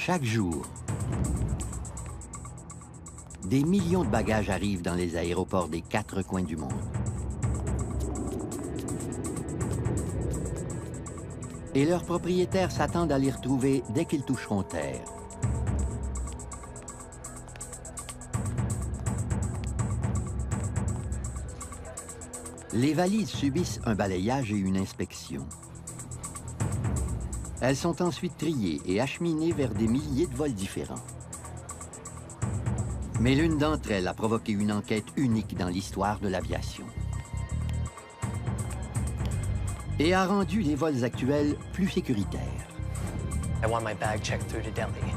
Chaque jour, des millions de bagages arrivent dans les aéroports des 4 coins du monde. Et leurs propriétaires s'attendent à les retrouver dès qu'ils toucheront terre. Les valises subissent un balayage et une inspection. Elles sont ensuite triées et acheminées vers des milliers de vols différents. Mais l'une d'entre elles a provoqué une enquête unique dans l'histoire de l'aviation. Et a rendu les vols actuels plus sécuritaires. I want my bag checked through to Delhi.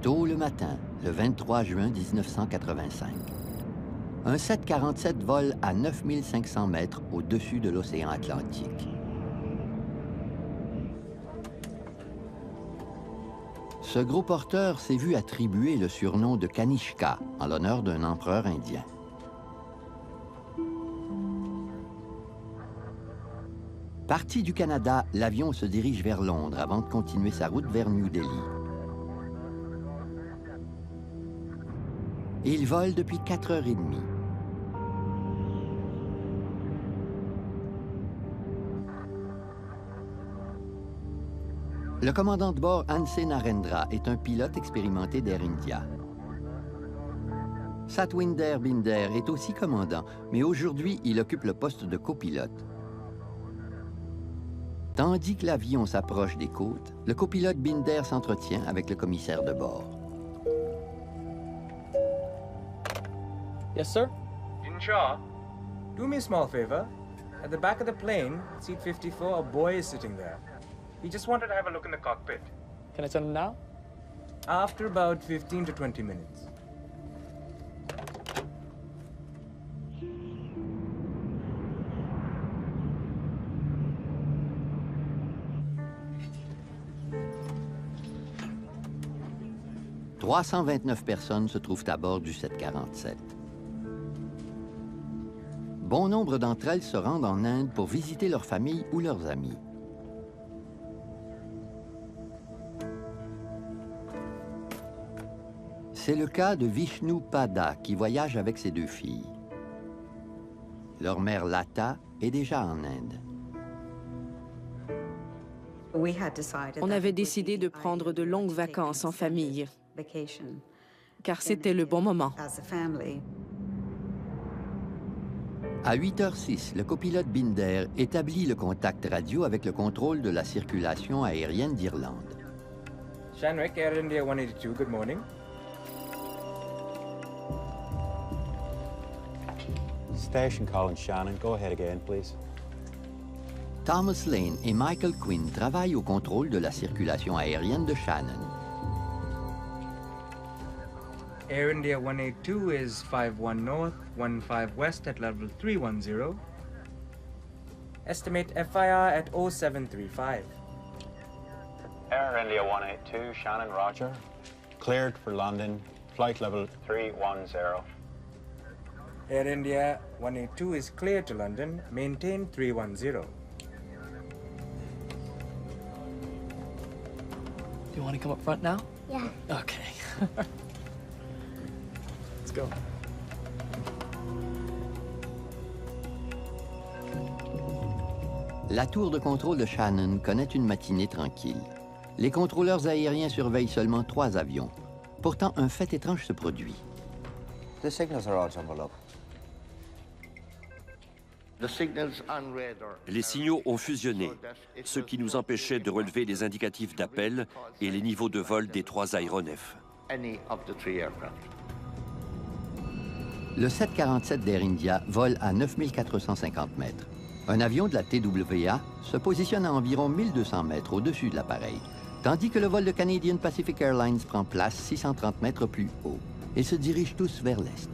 Tôt le matin, le 23 juin 1985, un 747 vole à 9500 mètres au-dessus de l'océan Atlantique. Ce gros porteur s'est vu attribuer le surnom de Kanishka en l'honneur d'un empereur indien. Parti du Canada, l'avion se dirige vers Londres avant de continuer sa route vers New Delhi. Il vole depuis 4h30. Le commandant de bord, Anse Narendra, est un pilote expérimenté d'Air India. Satwinder Binder est aussi commandant, mais aujourd'hui, il occupe le poste de copilote. Tandis que l'avion s'approche des côtes, le copilote Binder s'entretient avec le commissaire de bord. Yes, sir? Inshaw, do me a small favor. At the back of the plane, seat 54, a boy is sitting there. He just wanted to have a look in the cockpit. Can I tell him now? After about 15 to 20 minutes. « 329 personnes se trouvent à bord du 747. Bon nombre d'entre elles se rendent en Inde pour visiter leur famille ou leurs amis. C'est le cas de Vishnu Pada qui voyage avec ses 2 filles. Leur mère Lata est déjà en Inde. On avait décidé de prendre de longues vacances en famille, car c'était le bon moment. À 8h06, le copilote Binder établit le contact radio avec le contrôle de la circulation aérienne d'Irlande. Shanwick, Air India 182, good morning. Station calling Shannon. Go ahead again, please. Thomas Lane et Michael Quinn travaillent au contrôle de la circulation aérienne de Shannon. Air India 182 is 51 north, 15 west at level 310. Estimate FIR at 0735. Air India 182, Shannon, roger. Cleared for London, flight level 310. Air India 182 is cleared to London, maintain 310. Do you want to come up front now? Yeah. Okay. Let's go. La tour de contrôle de Shannon connaît une matinée tranquille. Les contrôleurs aériens surveillent seulement 3 avions. Pourtant, un fait étrange se produit. The signals are all jumbled up. Les signaux ont fusionné, ce qui nous empêchait de relever les indicatifs d'appel et les niveaux de vol des 3 aéronefs. Le 747 d'Air India vole à 9450 mètres. Un avion de la TWA se positionne à environ 1200 mètres au-dessus de l'appareil, tandis que le vol de Canadian Pacific Airlines prend place 630 mètres plus haut. Ils se dirigent tous vers l'est.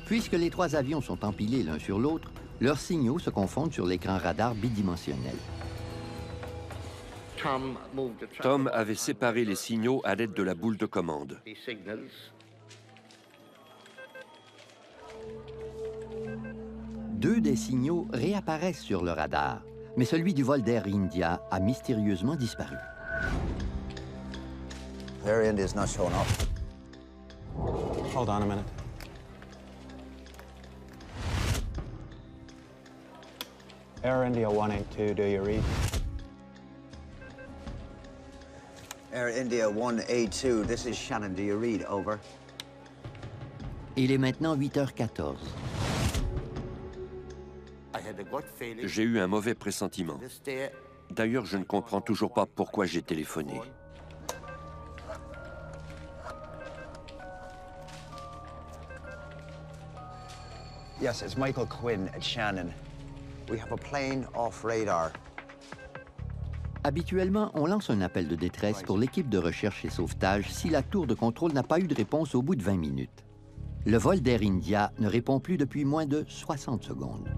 Puisque les trois avions sont empilés l'un sur l'autre, leurs signaux se confondent sur l'écran radar bidimensionnel. Tom avait séparé les signaux à l'aide de la boule de commande. Deux des signaux réapparaissent sur le radar, mais celui du vol d'Air India a mystérieusement disparu. Air India's not showing up. Hold on a minute. Air India 182, do you read? Air India 182, this is Shannon. Do you read? Over. Il est maintenant 8h14. J'ai eu un mauvais pressentiment. D'ailleurs, je ne comprends toujours pas pourquoi j'ai téléphoné. Yes, it's Michael Quinn at Shannon. We have a plane off radar. Habituellement, on lance un appel de détresse pour l'équipe de recherche et sauvetage si la tour de contrôle n'a pas eu de réponse au bout de 20 minutes. Le vol d'Air India ne répond plus depuis moins de 60 secondes.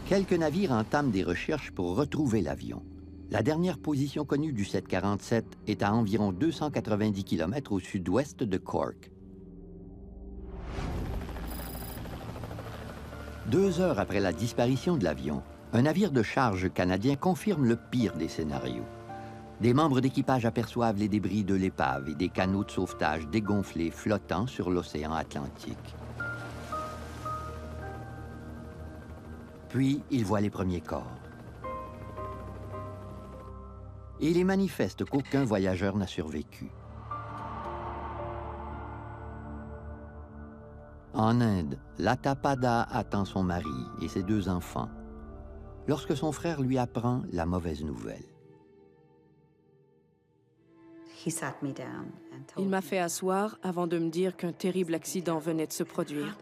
Quelques navires entament des recherches pour retrouver l'avion. La dernière position connue du 747 est à environ 290 km au sud-ouest de Cork. 2 heures après la disparition de l'avion, un navire de charge canadien confirme le pire des scénarios. Des membres d'équipage aperçoivent les débris de l'épave et des canots de sauvetage dégonflés flottant sur l'océan Atlantique. Puis, ils voient les premiers corps. Et il est manifeste qu'aucun voyageur n'a survécu. En Inde, Lata Pada attend son mari et ses 2 enfants, lorsque son frère lui apprend la mauvaise nouvelle. Il m'a fait asseoir avant de me dire qu'un terrible accident venait de se produire.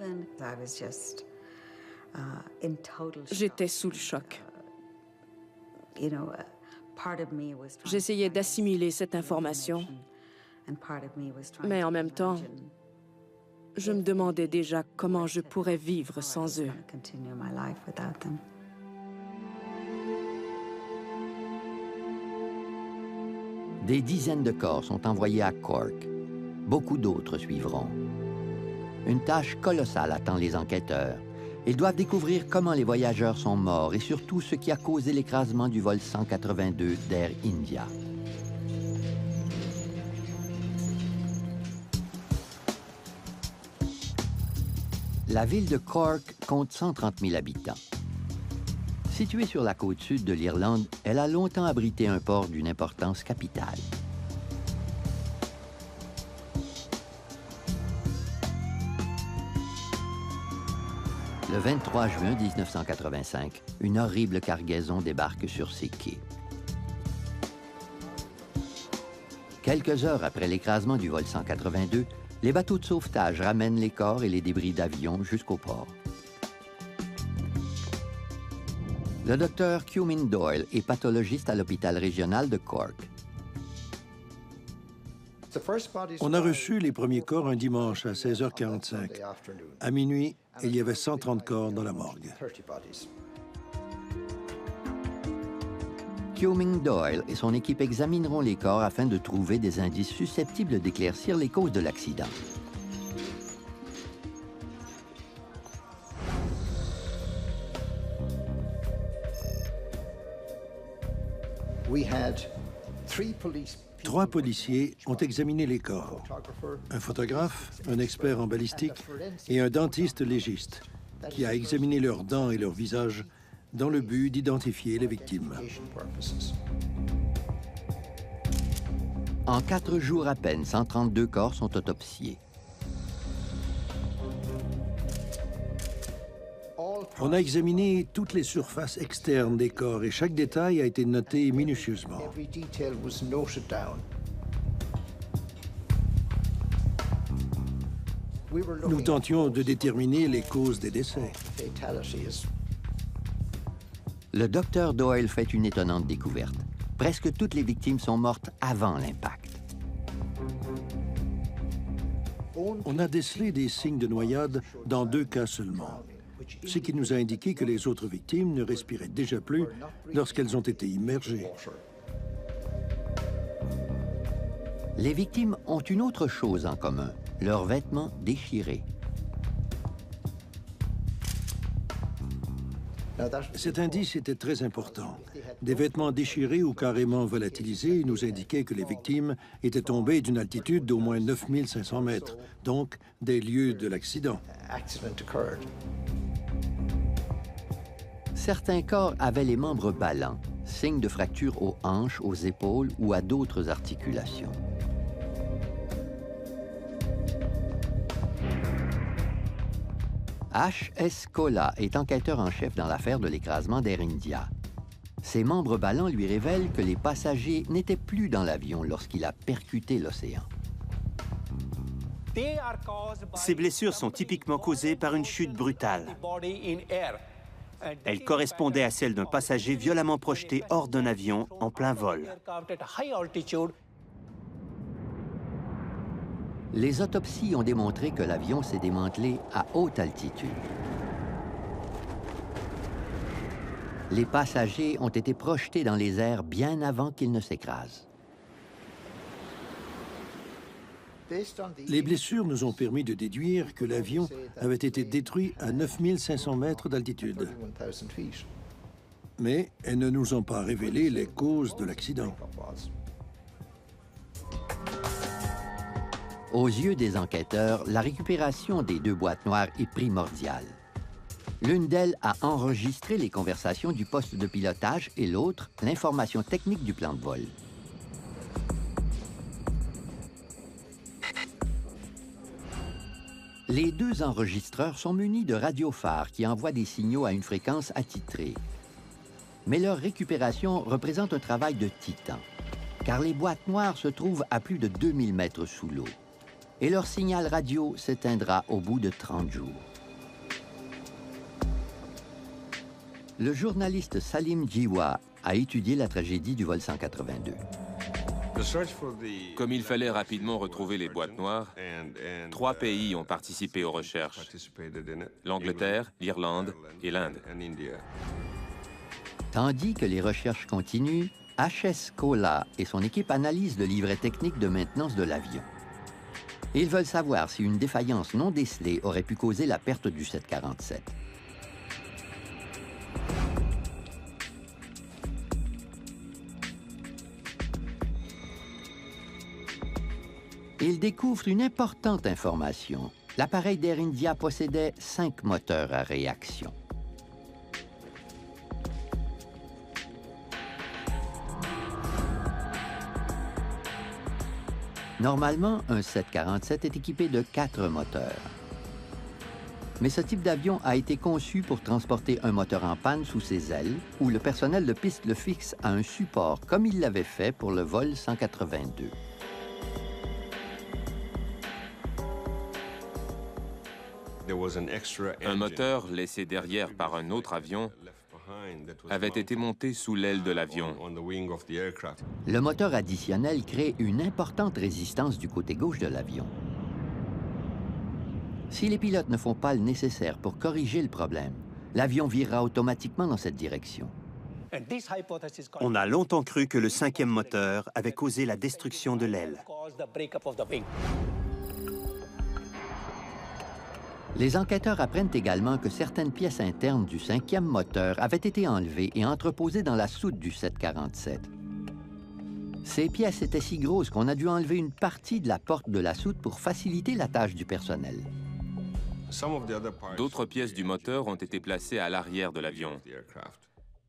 J'étais sous le choc. J'essayais d'assimiler cette information, mais en même temps, je me demandais déjà comment je pourrais vivre sans eux. Des dizaines de corps sont envoyés à Cork. Beaucoup d'autres suivront. Une tâche colossale attend les enquêteurs. Ils doivent découvrir comment les voyageurs sont morts et surtout ce qui a causé l'écrasement du vol 182 d'Air India. La ville de Cork compte 130 000 habitants. Située sur la côte sud de l'Irlande, elle a longtemps abrité un port d'une importance capitale. Le 23 juin 1985, une horrible cargaison débarque sur ses quais. Quelques heures après l'écrasement du vol 182, les bateaux de sauvetage ramènent les corps et les débris d'avions jusqu'au port. Le docteur Cumin Doyle est pathologiste à l'hôpital régional de Cork. On a reçu les premiers corps un dimanche à 16h45. À minuit, il y avait 130 corps dans la morgue. Cumin Doyle et son équipe examineront les corps afin de trouver des indices susceptibles d'éclaircir les causes de l'accident. Trois policiers ont examiné les corps. Un photographe, un expert en balistique et un dentiste légiste qui a examiné leurs dents et leurs visages dans le but d'identifier les victimes. En 4 jours à peine, 132 corps sont autopsiés. On a examiné toutes les surfaces externes des corps et chaque détail a été noté minutieusement. Nous tentions de déterminer les causes des décès. Le docteur Doyle fait une étonnante découverte. Presque toutes les victimes sont mortes avant l'impact. On a décelé des signes de noyade dans 2 cas seulement, ce qui nous a indiqué que les autres victimes ne respiraient déjà plus lorsqu'elles ont été immergées. Les victimes ont une autre chose en commun, leurs vêtements déchirés. Cet indice était très important. Des vêtements déchirés ou carrément volatilisés nous indiquaient que les victimes étaient tombées d'une altitude d'au moins 9500 mètres, donc des lieux de l'accident. Certains corps avaient les membres ballants, signe de fractures aux hanches, aux épaules ou à d'autres articulations. H.S. Cola est enquêteur en chef dans l'affaire de l'écrasement d'Air India. Ses membres ballants lui révèlent que les passagers n'étaient plus dans l'avion lorsqu'il a percuté l'océan. Ces blessures sont typiquement causées par une chute brutale. Elles correspondaient à celles d'un passager violemment projeté hors d'un avion en plein vol. Les autopsies ont démontré que l'avion s'est démantelé à haute altitude. Les passagers ont été projetés dans les airs bien avant qu'ils ne s'écrasent. Les blessures nous ont permis de déduire que l'avion avait été détruit à 9500 mètres d'altitude. Mais elles ne nous ont pas révélé les causes de l'accident. Aux yeux des enquêteurs, la récupération des 2 boîtes noires est primordiale. L'une d'elles a enregistré les conversations du poste de pilotage et l'autre, l'information technique du plan de vol. Les 2 enregistreurs sont munis de radiophares qui envoient des signaux à une fréquence attitrée. Mais leur récupération représente un travail de titan, car les boîtes noires se trouvent à plus de 2000 mètres sous l'eau. Et leur signal radio s'éteindra au bout de 30 jours. Le journaliste Salim Jiwa a étudié la tragédie du vol 182. Comme il fallait rapidement retrouver les boîtes noires, 3 pays ont participé aux recherches: l'Angleterre, l'Irlande et l'Inde. Tandis que les recherches continuent, H.S. Cola et son équipe analysent le livret technique de maintenance de l'avion. Ils veulent savoir si une défaillance non décelée aurait pu causer la perte du 747. Ils découvrent une importante information. L'appareil d'Air India possédait 5 moteurs à réaction. Normalement, un 747 est équipé de 4 moteurs. Mais ce type d'avion a été conçu pour transporter un moteur en panne sous ses ailes, où le personnel de piste le fixe à un support, comme il l'avait fait pour le vol 182. Un moteur laissé derrière par un autre avion avait été monté sous l'aile de l'avion. Le moteur additionnel crée une importante résistance du côté gauche de l'avion. Si les pilotes ne font pas le nécessaire pour corriger le problème, l'avion virera automatiquement dans cette direction. On a longtemps cru que le 5e moteur avait causé la destruction de l'aile. Les enquêteurs apprennent également que certaines pièces internes du 5e moteur avaient été enlevées et entreposées dans la soute du 747. Ces pièces étaient si grosses qu'on a dû enlever une partie de la porte de la soute pour faciliter la tâche du personnel. D'autres pièces du moteur ont été placées à l'arrière de l'avion.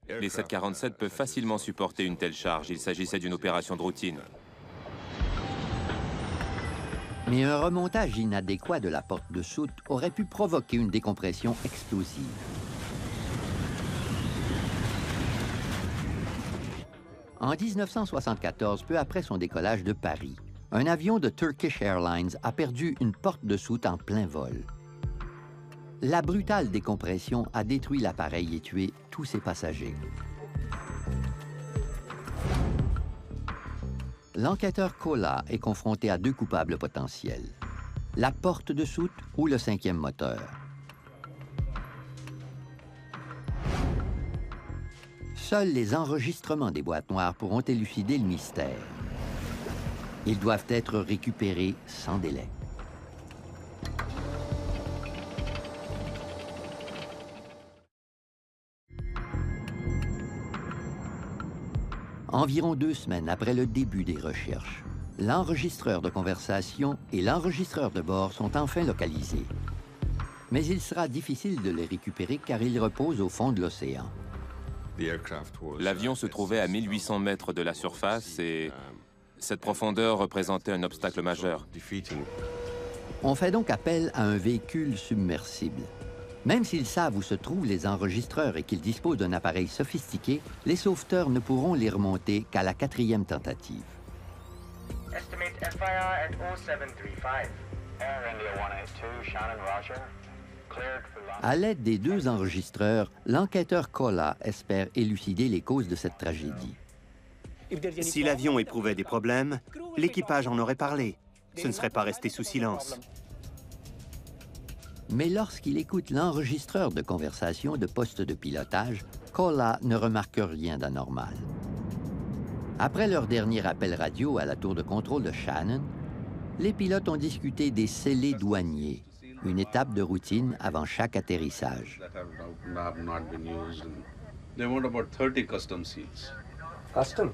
Les 747 peuvent facilement supporter une telle charge. Il s'agissait d'une opération de routine. Mais un remontage inadéquat de la porte de soute aurait pu provoquer une décompression explosive. En 1974, peu après son décollage de Paris, un avion de Turkish Airlines a perdu une porte de soute en plein vol. La brutale décompression a détruit l'appareil et tué tous ses passagers. L'enquêteur Kola est confronté à deux coupables potentiels. La porte de soute ou le cinquième moteur. Seuls les enregistrements des boîtes noires pourront élucider le mystère. Ils doivent être récupérés sans délai. Environ 2 semaines après le début des recherches, l'enregistreur de conversation et l'enregistreur de bord sont enfin localisés. Mais il sera difficile de les récupérer car ils reposent au fond de l'océan. L'avion se trouvait à 1800 mètres de la surface et cette profondeur représentait un obstacle majeur. On fait donc appel à un véhicule submersible. Même s'ils savent où se trouvent les enregistreurs et qu'ils disposent d'un appareil sophistiqué, les sauveteurs ne pourront les remonter qu'à la 4e tentative. Estimate FIR at 0735. Air India 182, Shannon, Roger. Cleared for launch. À l'aide des deux enregistreurs, l'enquêteur Kola espère élucider les causes de cette tragédie. Si l'avion éprouvait des problèmes, l'équipage en aurait parlé. Ce ne serait pas resté sous silence. Mais lorsqu'il écoute l'enregistreur de conversation de poste de pilotage, Kola ne remarque rien d'anormal. Après leur dernier appel radio à la tour de contrôle de Shannon, les pilotes ont discuté des scellés douaniers, une étape de routine avant chaque atterrissage. They want about 30 custom seals. Customs?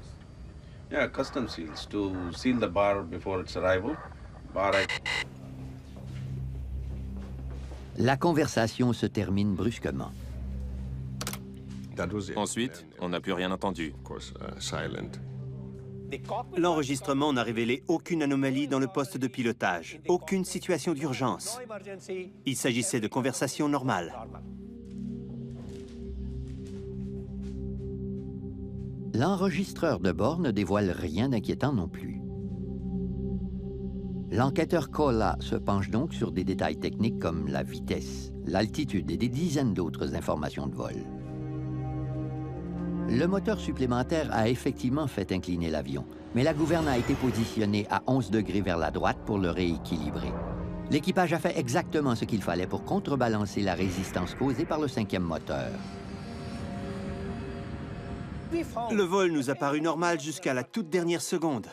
Yeah, custom seals to seal the bar before its arrival. Bar. La conversation se termine brusquement. Ensuite, on n'a plus rien entendu. L'enregistrement n'a révélé aucune anomalie dans le poste de pilotage, aucune situation d'urgence. Il s'agissait de conversations normales. L'enregistreur de bord ne dévoile rien d'inquiétant non plus. L'enquêteur Kola se penche donc sur des détails techniques comme la vitesse, l'altitude et des dizaines d'autres informations de vol. Le moteur supplémentaire a effectivement fait incliner l'avion, mais la gouverne a été positionnée à 11 degrés vers la droite pour le rééquilibrer. L'équipage a fait exactement ce qu'il fallait pour contrebalancer la résistance causée par le cinquième moteur. Le vol nous a paru normal jusqu'à la toute dernière seconde.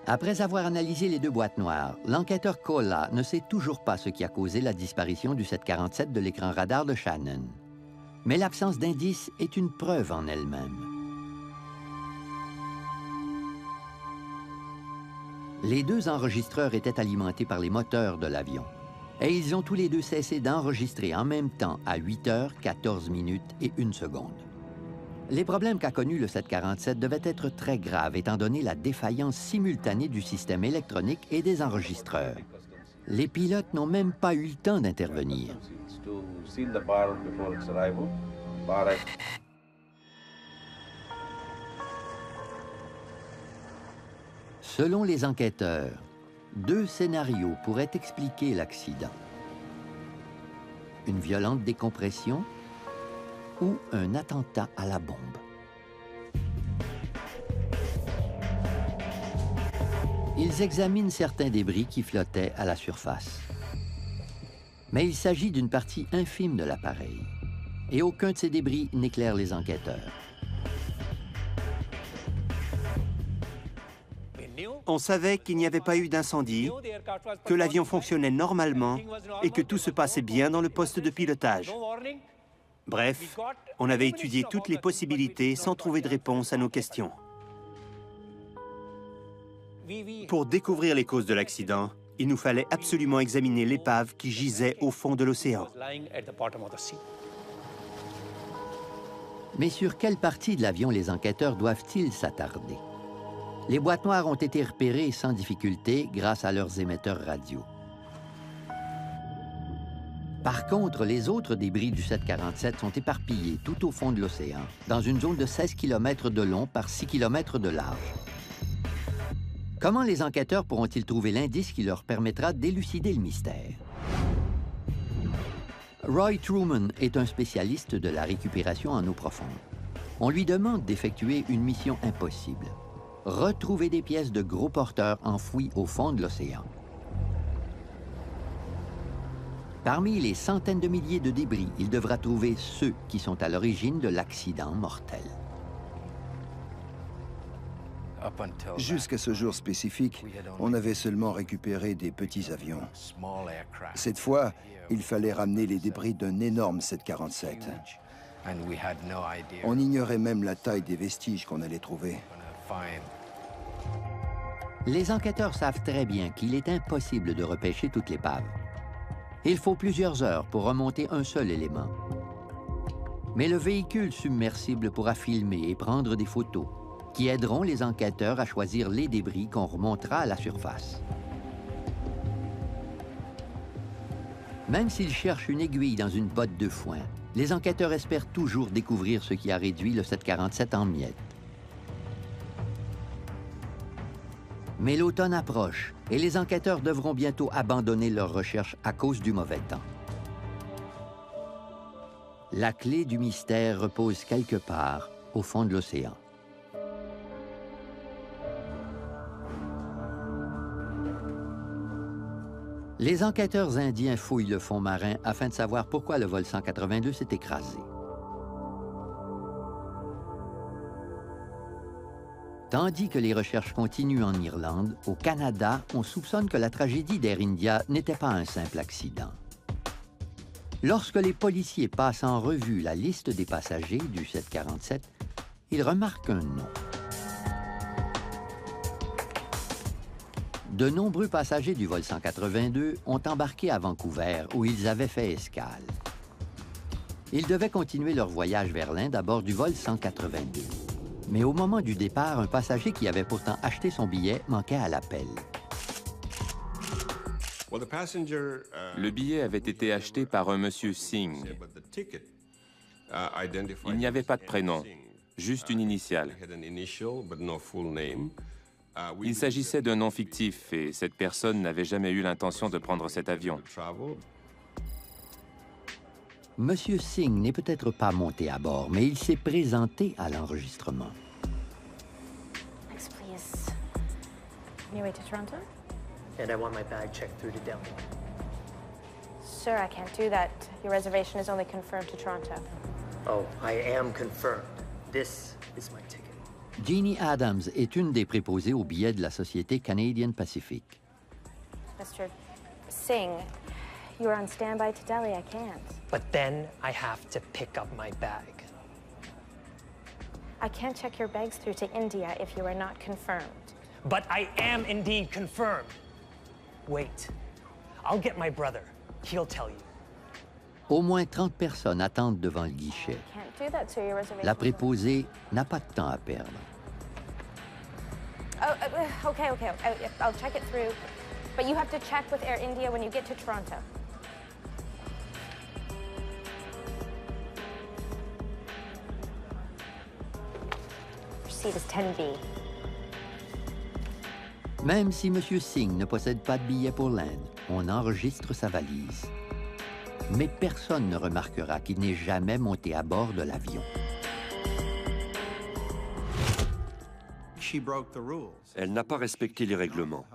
Après avoir analysé les deux boîtes noires, l'enquêteur Kola ne sait toujours pas ce qui a causé la disparition du 747 de l'écran radar de Shannon. Mais l'absence d'indices est une preuve en elle-même. Les deux enregistreurs étaient alimentés par les moteurs de l'avion. Et ils ont tous les deux cessé d'enregistrer en même temps à 8 heures, 14 minutes et 1 seconde. Les problèmes qu'a connus le 747 devaient être très graves étant donné la défaillance simultanée du système électronique et des enregistreurs. Les pilotes n'ont même pas eu le temps d'intervenir. Selon les enquêteurs, 2 scénarios pourraient expliquer l'accident. Une violente décompression ou un attentat à la bombe. Ils examinent certains débris qui flottaient à la surface. Mais il s'agit d'une partie infime de l'appareil. Et aucun de ces débris n'éclaire les enquêteurs. On savait qu'il n'y avait pas eu d'incendie, que l'avion fonctionnait normalement et que tout se passait bien dans le poste de pilotage. Bref, on avait étudié toutes les possibilités sans trouver de réponse à nos questions. Pour découvrir les causes de l'accident, il nous fallait absolument examiner l'épave qui gisait au fond de l'océan. Mais sur quelle partie de l'avion les enquêteurs doivent-ils s'attarder? Les boîtes noires ont été repérées sans difficulté grâce à leurs émetteurs radio. Par contre, les autres débris du 747 sont éparpillés tout au fond de l'océan, dans une zone de 16 km de long par 6 km de large. Comment les enquêteurs pourront-ils trouver l'indice qui leur permettra d'élucider le mystère? Roy Truman est un spécialiste de la récupération en eau profonde. On lui demande d'effectuer une mission impossible. Retrouver des pièces de gros porteurs enfouies au fond de l'océan. Parmi les centaines de milliers de débris, il devra trouver ceux qui sont à l'origine de l'accident mortel. Jusqu'à ce jour spécifique, on avait seulement récupéré des petits avions. Cette fois, il fallait ramener les débris d'un énorme 747. On ignorait même la taille des vestiges qu'on allait trouver. Les enquêteurs savent très bien qu'il est impossible de repêcher toute l'épave. Il faut plusieurs heures pour remonter un seul élément. Mais le véhicule submersible pourra filmer et prendre des photos qui aideront les enquêteurs à choisir les débris qu'on remontera à la surface. Même s'ils cherchent une aiguille dans une botte de foin, les enquêteurs espèrent toujours découvrir ce qui a réduit le 747 en miettes. Mais l'automne approche et les enquêteurs devront bientôt abandonner leurs recherches à cause du mauvais temps. La clé du mystère repose quelque part au fond de l'océan. Les enquêteurs indiens fouillent le fond marin afin de savoir pourquoi le vol 182 s'est écrasé. Tandis que les recherches continuent en Irlande, au Canada, on soupçonne que la tragédie d'Air India n'était pas un simple accident. Lorsque les policiers passent en revue la liste des passagers du 747, ils remarquent un nom. De nombreux passagers du vol 182 ont embarqué à Vancouver, où ils avaient fait escale. Ils devaient continuer leur voyage vers l'Inde à bord du vol 182. Mais au moment du départ, un passager qui avait pourtant acheté son billet manquait à l'appel. Le billet avait été acheté par un monsieur Singh. Il n'y avait pas de prénom, juste une initiale. Il s'agissait d'un nom fictif et cette personne n'avait jamais eu l'intention de prendre cet avion. Monsieur Singh n'est peut-être pas monté à bord, mais il s'est présenté à l'enregistrement. Next, please. Any way to Toronto? And I want my bag checked through to Delhi. Sir, I can't do that. Your reservation is only confirmed to Toronto. Oh, I am confirmed. This is my ticket. Jeannie Adams est une des préposées aux billets de la société Canadian Pacific. Mr. Singh, you're on standby to Delhi. I can't. But then I have to pick up my bag. I can't check your bags through to India if you are not confirmed. But I am indeed confirmed. Wait. I'll get my brother. He'll tell you. Au moins 30 personnes attendent devant le guichet. Can't do that, sir. Your reservation. La préposée n'a pas de temps à perdre. Oh, okay. I'll check it through. But you have to check with Air India when you get to Toronto. Your seat is 10B. Même si M. Singh ne possède pas de billet pour l'Inde, on enregistre sa valise. Mais personne ne remarquera qu'il n'est jamais monté à bord de l'avion. Elle n'a pas respecté les règlements.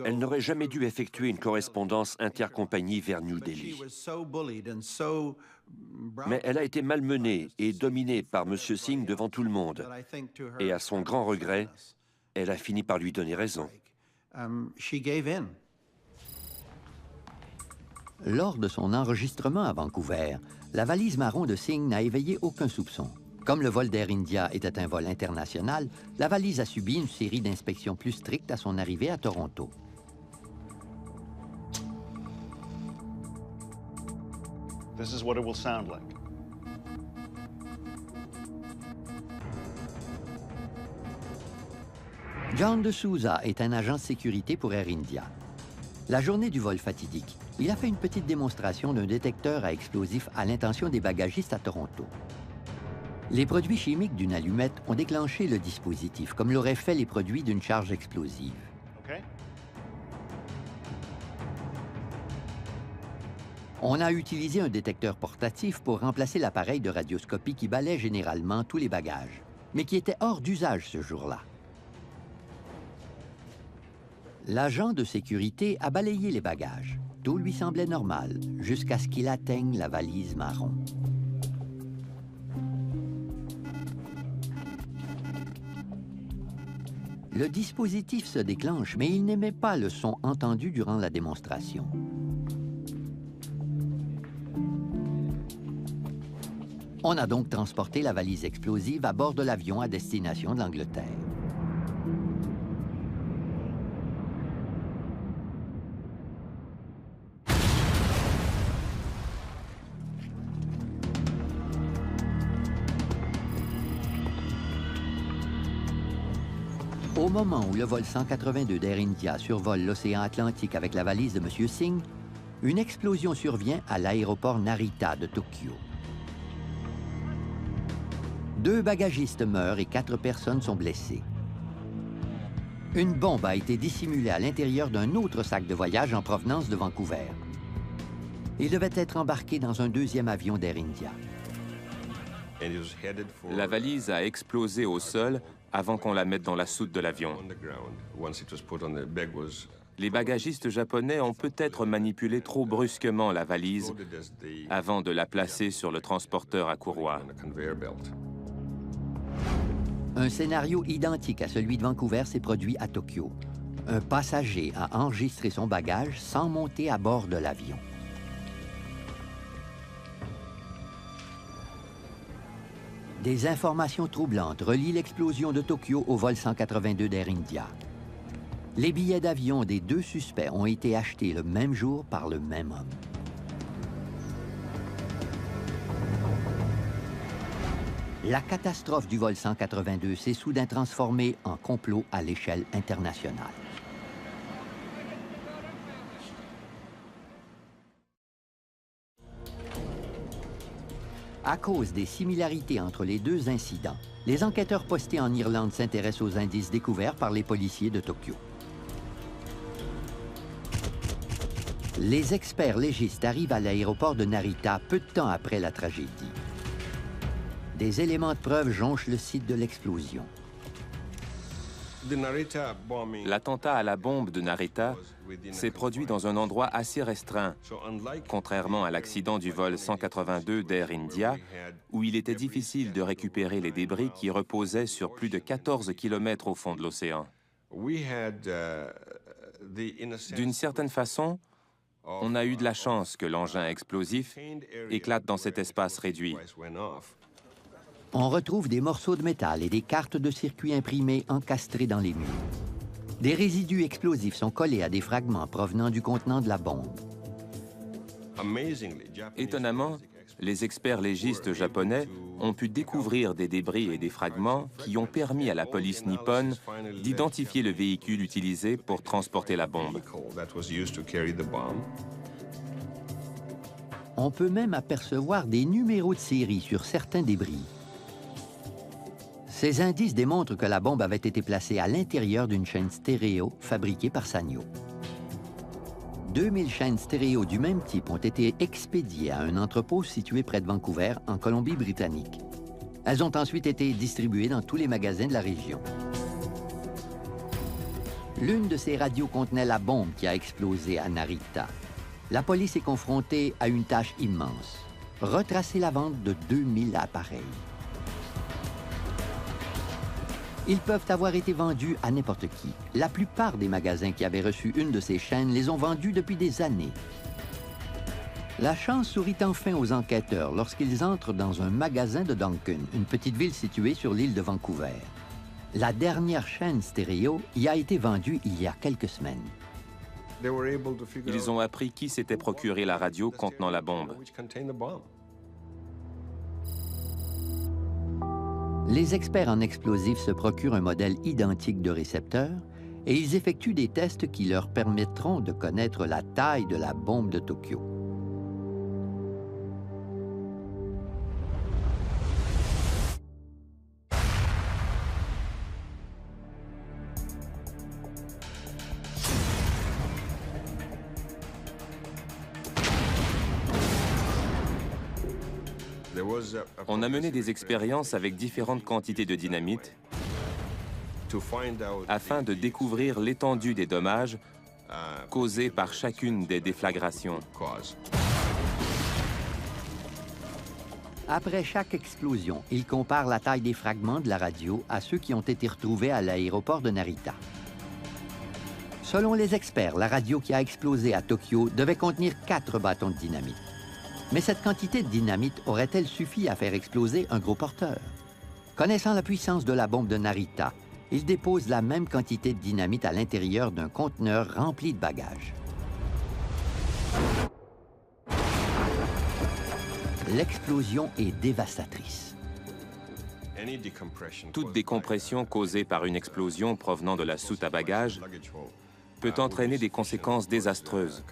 Elle n'aurait jamais dû effectuer une correspondance intercompagnie vers New Delhi. Mais elle a été malmenée et dominée par M. Singh devant tout le monde. Et à son grand regret, elle a fini par lui donner raison. Lors de son enregistrement à Vancouver, la valise marron de Singh n'a éveillé aucun soupçon. Comme le vol d'Air India était un vol international, la valise a subi une série d'inspections plus strictes à son arrivée à Toronto. This is what it will sound like. John de Souza est un agent de sécurité pour Air India. La journée du vol fatidique, il a fait une petite démonstration d'un détecteur à explosifs à l'intention des bagagistes à Toronto. Les produits chimiques d'une allumette ont déclenché le dispositif, comme l'auraient fait les produits d'une charge explosive. Okay. On a utilisé un détecteur portatif pour remplacer l'appareil de radioscopie qui balaie généralement tous les bagages, mais qui était hors d'usage ce jour-là. L'agent de sécurité a balayé les bagages. Tout lui semblait normal, jusqu'à ce qu'il atteigne la valise marron. Le dispositif se déclenche, mais il n'émet pas le son entendu durant la démonstration. On a donc transporté la valise explosive à bord de l'avion à destination de l'Angleterre. Au moment où le vol 182 d'Air India survole l'océan Atlantique avec la valise de M. Singh, une explosion survient à l'aéroport Narita de Tokyo. 2 bagagistes meurent et 4 personnes sont blessées. Une bombe a été dissimulée à l'intérieur d'un autre sac de voyage en provenance de Vancouver. Il devait être embarqué dans un 2e avion d'Air India. La valise a explosé au sol avant qu'on la mette dans la soute de l'avion. Les bagagistes japonais ont peut-être manipulé trop brusquement la valise avant de la placer sur le transporteur à courroie. Un scénario identique à celui de Vancouver s'est produit à Tokyo. Un passager a enregistré son bagage sans monter à bord de l'avion. Des informations troublantes relient l'explosion de Tokyo au vol 182 d'Air India. Les billets d'avion des 2 suspects ont été achetés le même jour par le même homme. La catastrophe du vol 182 s'est soudain transformée en complot à l'échelle internationale. À cause des similarités entre les 2 incidents, les enquêteurs postés en Irlande s'intéressent aux indices découverts par les policiers de Tokyo. Les experts légistes arrivent à l'aéroport de Narita peu de temps après la tragédie. Des éléments de preuve jonchent le site de l'explosion. L'attentat à la bombe de Narita s'est produit dans un endroit assez restreint, contrairement à l'accident du vol 182 d'Air India, où il était difficile de récupérer les débris qui reposaient sur plus de 14 km au fond de l'océan. D'une certaine façon, on a eu de la chance que l'engin explosif éclate dans cet espace réduit. On retrouve des morceaux de métal et des cartes de circuit imprimées encastrées dans les murs. Des résidus explosifs sont collés à des fragments provenant du contenant de la bombe. Étonnamment, les experts légistes japonais ont pu découvrir des débris et des fragments qui ont permis à la police nippone d'identifier le véhicule utilisé pour transporter la bombe. On peut même apercevoir des numéros de série sur certains débris. Ces indices démontrent que la bombe avait été placée à l'intérieur d'une chaîne stéréo fabriquée par Sanyo. 2000 chaînes stéréo du même type ont été expédiées à un entrepôt situé près de Vancouver, en Colombie-Britannique. Elles ont ensuite été distribuées dans tous les magasins de la région. L'une de ces radios contenait la bombe qui a explosé à Narita. La police est confrontée à une tâche immense: retracer la vente de 2000 appareils. Ils peuvent avoir été vendus à n'importe qui. La plupart des magasins qui avaient reçu une de ces chaînes les ont vendus depuis des années. La chance sourit enfin aux enquêteurs lorsqu'ils entrent dans un magasin de Duncan, une petite ville située sur l'île de Vancouver. La dernière chaîne stéréo y a été vendue il y a quelques semaines. Ils ont appris qui s'était procuré la radio contenant la bombe. Les experts en explosifs se procurent un modèle identique de récepteur et ils effectuent des tests qui leur permettront de connaître la taille de la bombe de Tokyo. On a mené des expériences avec différentes quantités de dynamite afin de découvrir l'étendue des dommages causés par chacune des déflagrations. Après chaque explosion, il compare la taille des fragments de la radio à ceux qui ont été retrouvés à l'aéroport de Narita. Selon les experts, la radio qui a explosé à Tokyo devait contenir 4 bâtons de dynamite. Mais cette quantité de dynamite aurait-elle suffi à faire exploser un gros porteur? Connaissant la puissance de la bombe de Narita, il dépose la même quantité de dynamite à l'intérieur d'un conteneur rempli de bagages. L'explosion est dévastatrice. Toute décompression causée par une explosion provenant de la soute à bagages peut entraîner des conséquences désastreuses.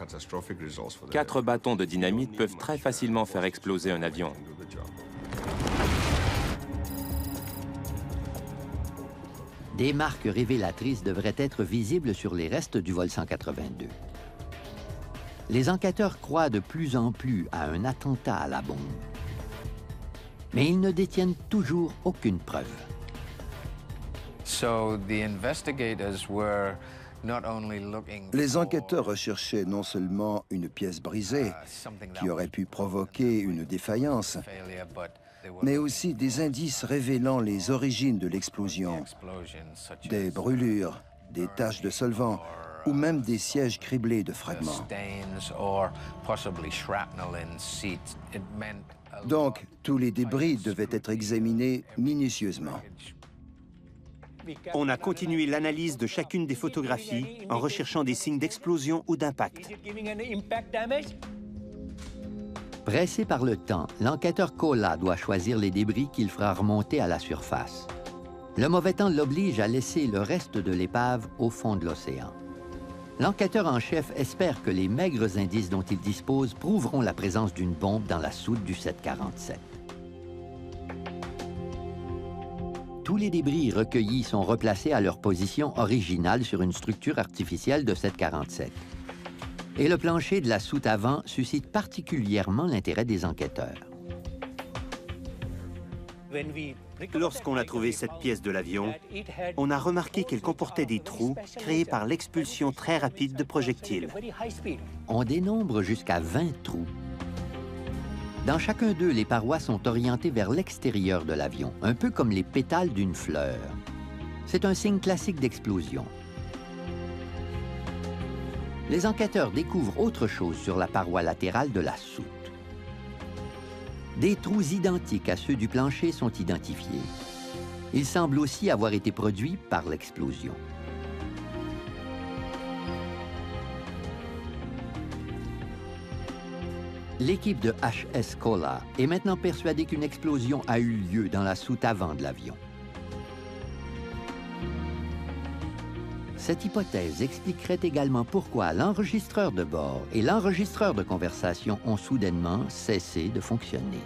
4 bâtons de dynamite peuvent très facilement faire exploser un avion. Des marques révélatrices devraient être visibles sur les restes du vol 182. Les enquêteurs croient de plus en plus à un attentat à la bombe. Mais ils ne détiennent toujours aucune preuve. Les enquêteurs recherchaient non seulement une pièce brisée qui aurait pu provoquer une défaillance, mais aussi des indices révélant les origines de l'explosion, des brûlures, des taches de solvant ou même des sièges criblés de fragments. Donc, tous les débris devaient être examinés minutieusement. On a continué l'analyse de chacune des photographies en recherchant des signes d'explosion ou d'impact. Pressé par le temps, l'enquêteur Kola doit choisir les débris qu'il fera remonter à la surface. Le mauvais temps l'oblige à laisser le reste de l'épave au fond de l'océan. L'enquêteur en chef espère que les maigres indices dont il dispose prouveront la présence d'une bombe dans la soute du 747. Tous les débris recueillis sont replacés à leur position originale sur une structure artificielle de 747. Et le plancher de la soute avant suscite particulièrement l'intérêt des enquêteurs. Lorsqu'on a trouvé cette pièce de l'avion, on a remarqué qu'elle comportait des trous créés par l'expulsion très rapide de projectiles. On dénombre jusqu'à 20 trous. Dans chacun d'eux, les parois sont orientées vers l'extérieur de l'avion, un peu comme les pétales d'une fleur. C'est un signe classique d'explosion. Les enquêteurs découvrent autre chose sur la paroi latérale de la soute. Des trous identiques à ceux du plancher sont identifiés. Ils semblent aussi avoir été produits par l'explosion. L'équipe de HS Kola est maintenant persuadée qu'une explosion a eu lieu dans la soute avant de l'avion. Cette hypothèse expliquerait également pourquoi l'enregistreur de bord et l'enregistreur de conversation ont soudainement cessé de fonctionner.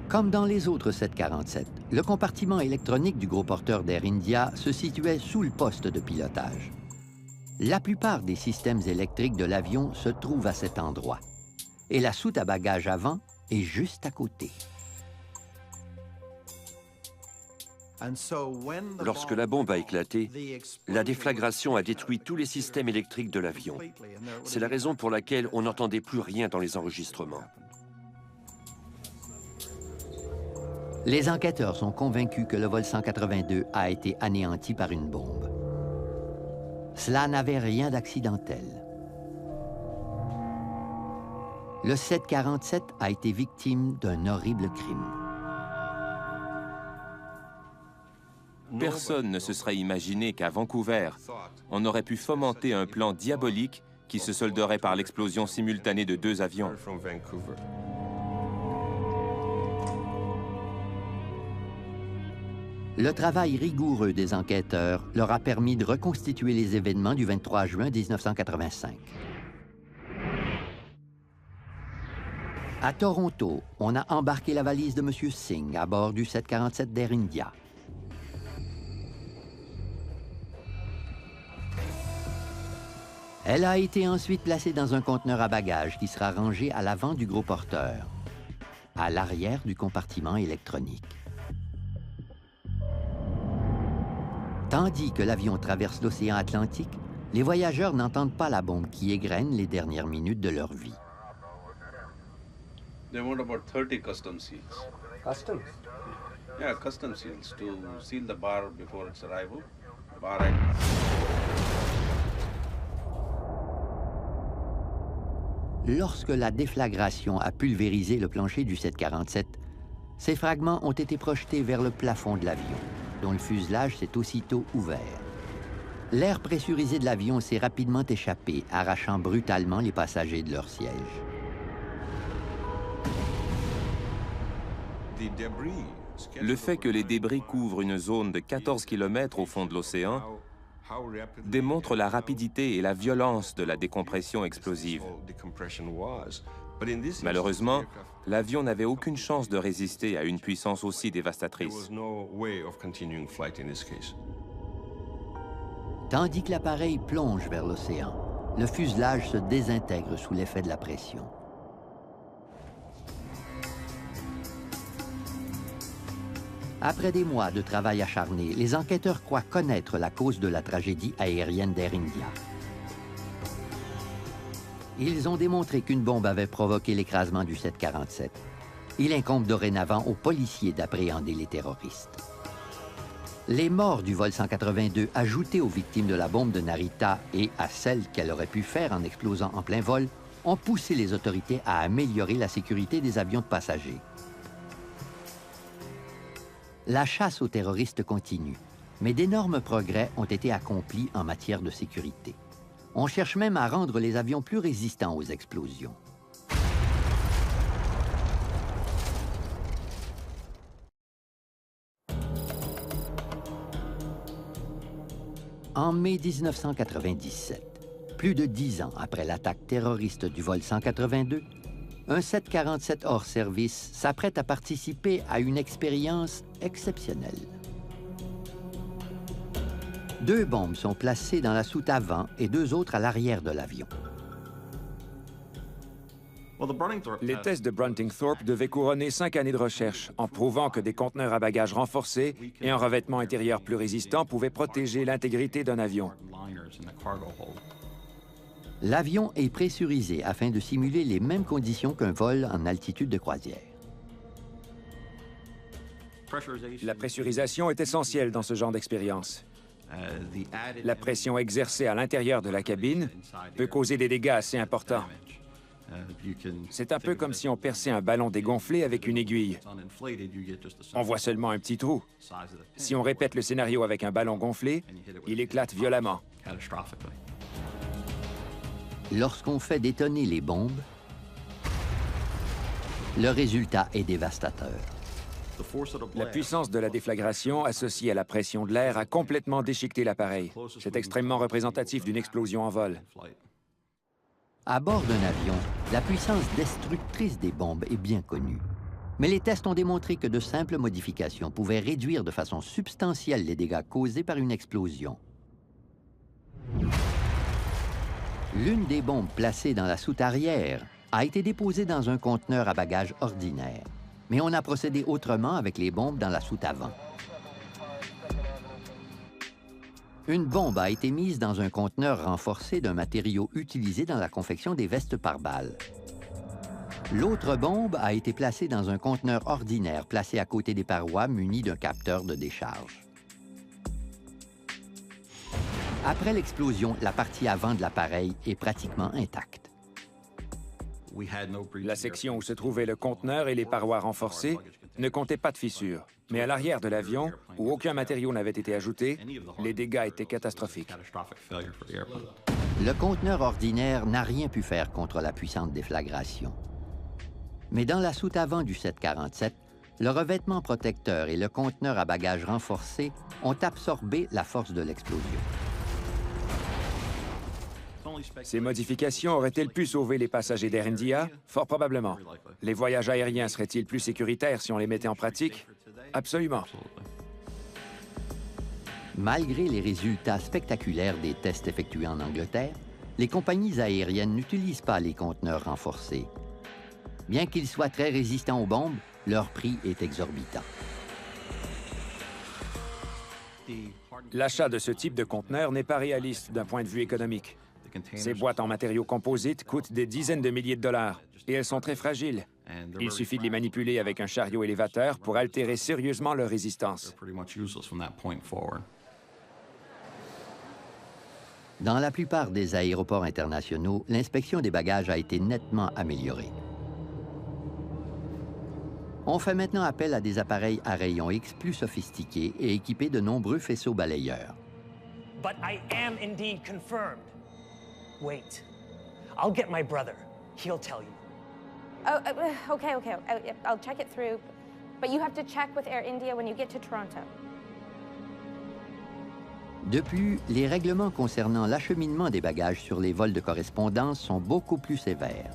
Comme dans les autres 747, le compartiment électronique du gros porteur d'Air India se situait sous le poste de pilotage. La plupart des systèmes électriques de l'avion se trouvent à cet endroit. Et la soute à bagages avant est juste à côté. Lorsque la bombe a éclaté, la déflagration a détruit tous les systèmes électriques de l'avion. C'est la raison pour laquelle on n'entendait plus rien dans les enregistrements. Les enquêteurs sont convaincus que le vol 182 a été anéanti par une bombe. Cela n'avait rien d'accidentel. Le 747 a été victime d'un horrible crime. Personne ne se serait imaginé qu'à Vancouver, on aurait pu fomenter un plan diabolique qui se solderait par l'explosion simultanée de 2 avions. Le travail rigoureux des enquêteurs leur a permis de reconstituer les événements du 23 juin 1985. À Toronto, on a embarqué la valise de M. Singh à bord du 747 d'Air India. Elle a été ensuite placée dans un conteneur à bagages qui sera rangé à l'avant du gros porteur, à l'arrière du compartiment électronique. Tandis que l'avion traverse l'océan Atlantique, les voyageurs n'entendent pas la bombe qui égrène les dernières minutes de leur vie. They want about 30 custom seals. Customs? Yeah, custom seals to seal the bar before its arrival. Bar Lorsque la déflagration a pulvérisé le plancher du 747, ces fragments ont été projetés vers le plafond de l'avion, dont le fuselage s'est aussitôt ouvert. L'air pressurisé de l'avion s'est rapidement échappé, arrachant brutalement les passagers de leur siège. Le fait que les débris couvrent une zone de 14 km au fond de l'océan démontre la rapidité et la violence de la décompression explosive. Malheureusement, l'avion n'avait aucune chance de résister à une puissance aussi dévastatrice. Tandis que l'appareil plonge vers l'océan, le fuselage se désintègre sous l'effet de la pression. Après des mois de travail acharné, les enquêteurs croient connaître la cause de la tragédie aérienne d'Air India. Ils ont démontré qu'une bombe avait provoqué l'écrasement du 747. Il incombe dorénavant aux policiers d'appréhender les terroristes. Les morts du vol 182, ajoutées aux victimes de la bombe de Narita et à celles qu'elle aurait pu faire en explosant en plein vol, ont poussé les autorités à améliorer la sécurité des avions de passagers. La chasse aux terroristes continue, mais d'énormes progrès ont été accomplis en matière de sécurité. On cherche même à rendre les avions plus résistants aux explosions. En mai 1997, plus de 10 ans après l'attaque terroriste du vol 182, un 747 hors service s'apprête à participer à une expérience exceptionnelle. 2 bombes sont placées dans la soute avant et 2 autres à l'arrière de l'avion. Les tests de Bruntingthorpe devaient couronner 5 années de recherche, en prouvant que des conteneurs à bagages renforcés et un revêtement intérieur plus résistant pouvaient protéger l'intégrité d'un avion. L'avion est pressurisé afin de simuler les mêmes conditions qu'un vol en altitude de croisière. La pressurisation est essentielle dans ce genre d'expérience. La pression exercée à l'intérieur de la cabine peut causer des dégâts assez importants. C'est un peu comme si on perçait un ballon dégonflé avec une aiguille. On voit seulement un petit trou. Si on répète le scénario avec un ballon gonflé, il éclate violemment. Lorsqu'on fait détonner les bombes, le résultat est dévastateur. La puissance de la déflagration associée à la pression de l'air a complètement déchiqueté l'appareil. C'est extrêmement représentatif d'une explosion en vol. À bord d'un avion, la puissance destructrice des bombes est bien connue. Mais les tests ont démontré que de simples modifications pouvaient réduire de façon substantielle les dégâts causés par une explosion. L'une des bombes placées dans la soute arrière a été déposée dans un conteneur à bagages ordinaire. Mais on a procédé autrement avec les bombes dans la soute avant. Une bombe a été mise dans un conteneur renforcé d'un matériau utilisé dans la confection des vestes pare-balles. L'autre bombe a été placée dans un conteneur ordinaire placé à côté des parois muni d'un capteur de décharge. Après l'explosion, la partie avant de l'appareil est pratiquement intacte. La section où se trouvait le conteneur et les parois renforcées ne comptait pas de fissures. Mais à l'arrière de l'avion, où aucun matériau n'avait été ajouté, les dégâts étaient catastrophiques. Le conteneur ordinaire n'a rien pu faire contre la puissante déflagration. Mais dans la soute avant du 747, le revêtement protecteur et le conteneur à bagages renforcé ont absorbé la force de l'explosion. Ces modifications auraient-elles pu sauver les passagers d'Air India? Fort probablement. Les voyages aériens seraient-ils plus sécuritaires si on les mettait en pratique? Absolument. Malgré les résultats spectaculaires des tests effectués en Angleterre, les compagnies aériennes n'utilisent pas les conteneurs renforcés. Bien qu'ils soient très résistants aux bombes, leur prix est exorbitant. L'achat de ce type de conteneur n'est pas réaliste d'un point de vue économique. Ces boîtes en matériaux composites coûtent des dizaines de milliers de dollars et elles sont très fragiles. Il suffit de les manipuler avec un chariot élévateur pour altérer sérieusement leur résistance. Dans la plupart des aéroports internationaux, l'inspection des bagages a été nettement améliorée. On fait maintenant appel à des appareils à rayons X plus sophistiqués et équipés de nombreux faisceaux balayeurs. But I am indeed confirmed. Wait, I'll get my brother. He'll tell you. Oh, okay. I'll check it through. But you have to check with Air India when you get to Toronto. De plus, les règlements concernant l'acheminement des bagages sur les vols de correspondance sont beaucoup plus sévères.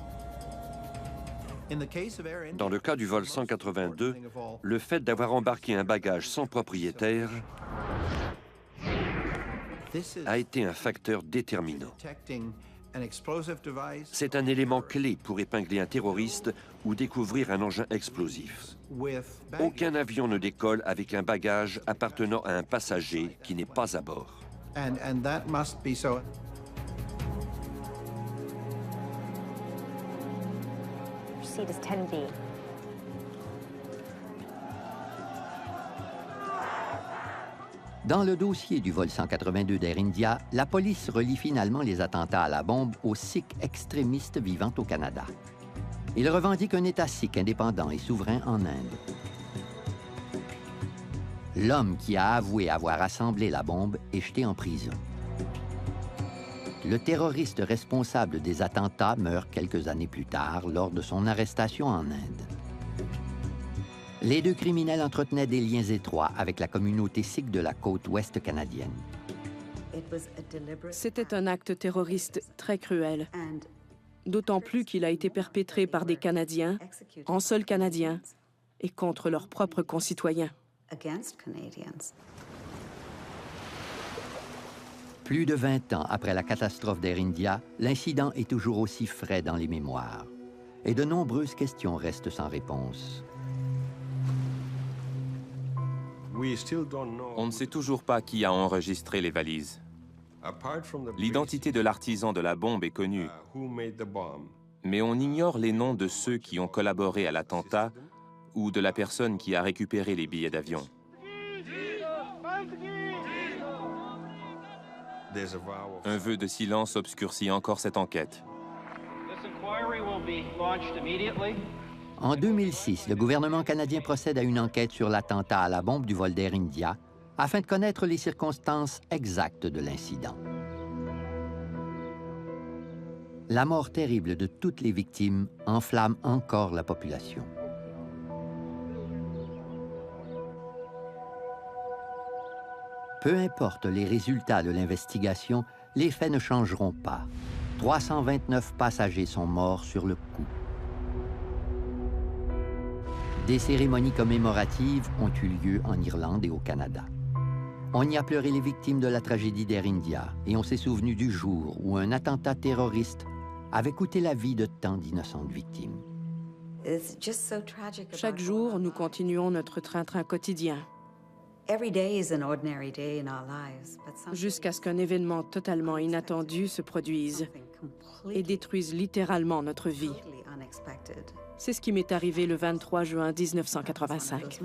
Dans le cas du vol 182, le fait d'avoir embarqué un bagage sans propriétaire a été un facteur déterminant. C'est un élément clé pour épingler un terroriste ou découvrir un engin explosif. Aucun avion ne décolle avec un bagage appartenant à un passager qui n'est pas à bord. Seat is 10B. Dans le dossier du vol 182 d'Air India, la police relie finalement les attentats à la bombe aux Sikhs extrémistes vivant au Canada. Ils revendiquent un État sikh indépendant et souverain en Inde. L'homme qui a avoué avoir assemblé la bombe est jeté en prison. Le terroriste responsable des attentats meurt quelques années plus tard lors de son arrestation en Inde. Les deux criminels entretenaient des liens étroits avec la communauté sikh de la côte ouest canadienne. C'était un acte terroriste très cruel, d'autant plus qu'il a été perpétré par des Canadiens, en seuls Canadiens, et contre leurs propres concitoyens. Plus de 20 ans après la catastrophe d'Air India, l'incident est toujours aussi frais dans les mémoires. Et de nombreuses questions restent sans réponse. On ne sait toujours pas qui a enregistré les valises. L'identité de l'artisan de la bombe est connue, mais on ignore les noms de ceux qui ont collaboré à l'attentat ou de la personne qui a récupéré les billets d'avion. Un vœu de silence obscurcit encore cette enquête. En 2006, le gouvernement canadien procède à une enquête sur l'attentat à la bombe du vol d'Air India afin de connaître les circonstances exactes de l'incident. La mort terrible de toutes les victimes enflamme encore la population. Peu importe les résultats de l'investigation, les faits ne changeront pas. 329 passagers sont morts sur le coup. Des cérémonies commémoratives ont eu lieu en Irlande et au Canada. On y a pleuré les victimes de la tragédie d'Air India et on s'est souvenu du jour où un attentat terroriste avait coûté la vie de tant d'innocentes victimes. Chaque jour, nous continuons notre train-train quotidien. Jusqu'à ce qu'un événement totalement inattendu se produise et détruise littéralement notre vie. C'est ce qui m'est arrivé le 23 juin 1985.